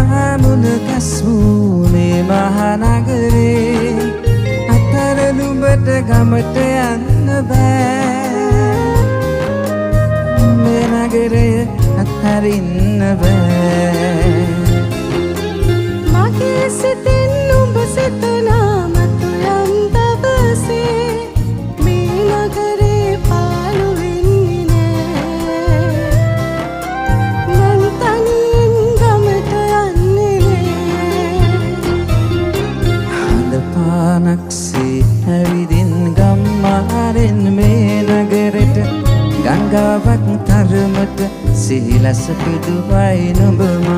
මුණ කැස්මූනේ මහනගරේ අතර නුඹට ගමට යන්න බෑ මේ නගරය අතරින්න බෑ මගේ සිතින් නුඹ සිතනා මතු යම් දවසේ මේ නගරේ පාළු වෙන්නේ නෑ මං තනියෙන් ගමට යන්නේ හඳ පානක්සේ ඇවිදින් ගම්මාරෙන් මේ නගරෙට ගංගාවක් තරමට සිහිලස පිදුවයි නුඹම